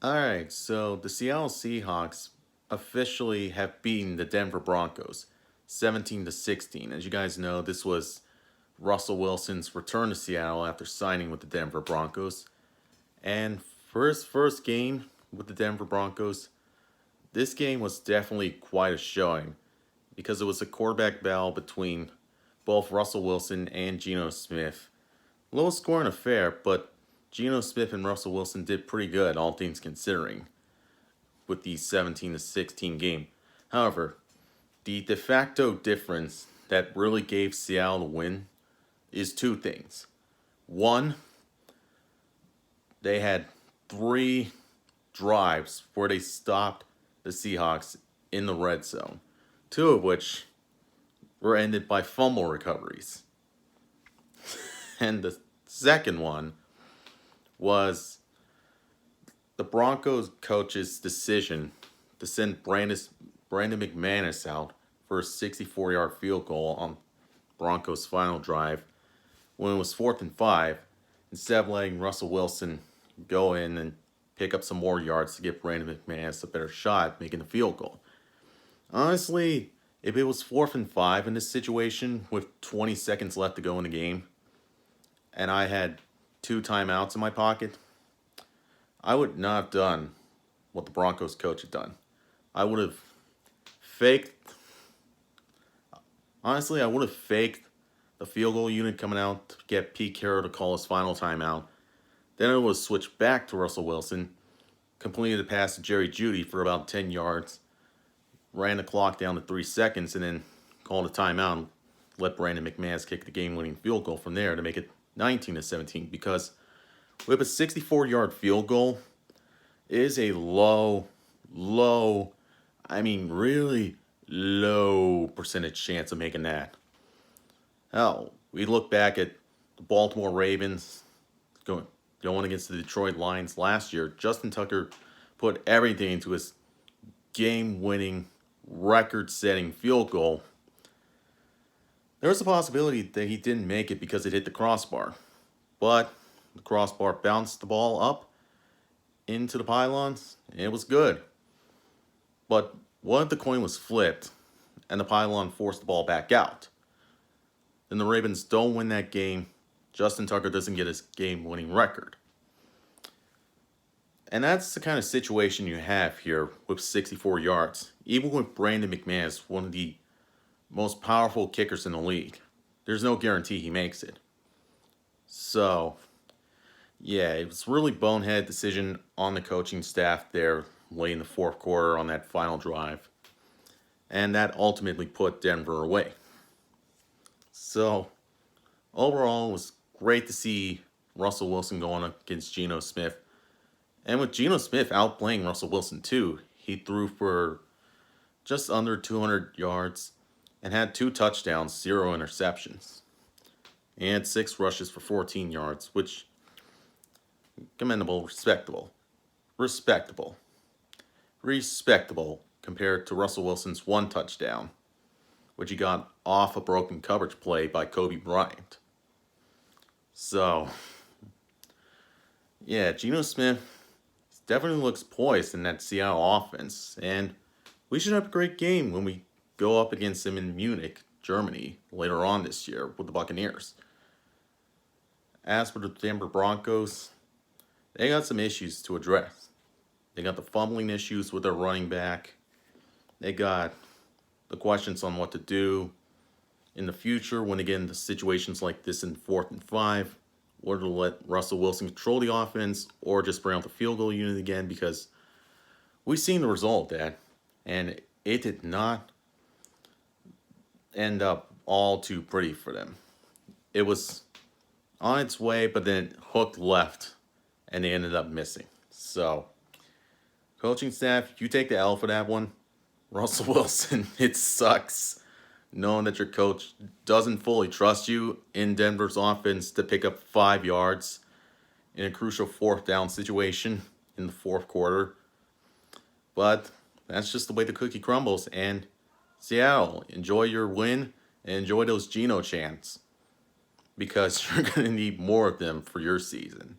Alright, so the Seattle Seahawks officially have beaten the Denver Broncos 17-16. As you guys know, this was Russell Wilson's return to Seattle after signing with the Denver Broncos. And for his first game with the Denver Broncos, this game was definitely quite a showing because it was a quarterback battle between both Russell Wilson and Geno Smith. Low scoring affair, but Geno Smith and Russell Wilson did pretty good, all things considering, with the 17-16 game. However, the de facto difference that really gave Seattle the win is two things. One, they had three drives where they stopped the Seahawks in the red zone, two of which were ended by fumble recoveries. And the second one was the Broncos coach's decision to send Brandon McManus out for a 64-yard field goal on Broncos' final drive when it was 4th and 5, instead of letting Russell Wilson go in and pick up some more yards to give Brandon McManus a better shot at making the field goal. Honestly, if it was 4th and 5 in this situation with 20 seconds left to go in the game, and I had 2 timeouts in my pocket, I would not have done what the Broncos coach had done. I would have faked, honestly, I would have faked the field goal unit coming out to get Pete Carroll to call his final timeout. Then I would have switched back to Russell Wilson, completed the pass to Jerry Jeudy for about 10 yards, ran the clock down to 3 seconds, and then called a timeout and let Brandon McManus kick the game-winning field goal from there to make it 19-17. Because with a 64-yard field goal, it is a really low percentage chance of making that. Hell, we look back at the Baltimore Ravens going against the Detroit Lions last year. Justin Tucker put everything into his game-winning, record-setting field goal. There was a possibility that he didn't make it because it hit the crossbar. But the crossbar bounced the ball up into the pylons, and it was good. But what if the coin was flipped and the pylon forced the ball back out? Then the Ravens don't win that game. Justin Tucker doesn't get his game-winning record. And that's the kind of situation you have here with 64 yards. Even with Brandon McManus, one of the most powerful kickers in the league, there's no guarantee he makes it. So, yeah, it was really bonehead decision on the coaching staff there late in the fourth quarter on that final drive. And that ultimately put Denver away. So, overall, it was great to see Russell Wilson going up against Geno Smith. And with Geno Smith outplaying Russell Wilson too, he threw for just under 200 yards and had 2 touchdowns, 0 interceptions. He had 6 rushes for 14 yards, which commendable, respectable compared to Russell Wilson's 1 touchdown, which he got off a broken coverage play by Kobe Bryant. So, yeah, Geno Smith definitely looks poised in that Seattle offense, and we should have a great game when we go up against him in Munich, Germany, later on this year with the Buccaneers. As for the Denver Broncos, they got some issues to address. They got the fumbling issues with their running back. They got the questions on what to do in the future when they get into situations like this in 4th and 5, whether to let Russell Wilson control the offense or just bring out the field goal unit again, because we've seen the result of that, and it did not end up all too pretty for them. It was on its way, but then it hooked left, and they ended up missing. So, coaching staff, you take the L for that one. Russell Wilson, it sucks knowing that your coach doesn't fully trust you in Denver's offense to pick up 5 yards in a crucial 4th down situation in the 4th quarter. But that's just the way the cookie crumbles. And Seattle, enjoy your win and enjoy those Geno chants, because you're going to need more of them for your season.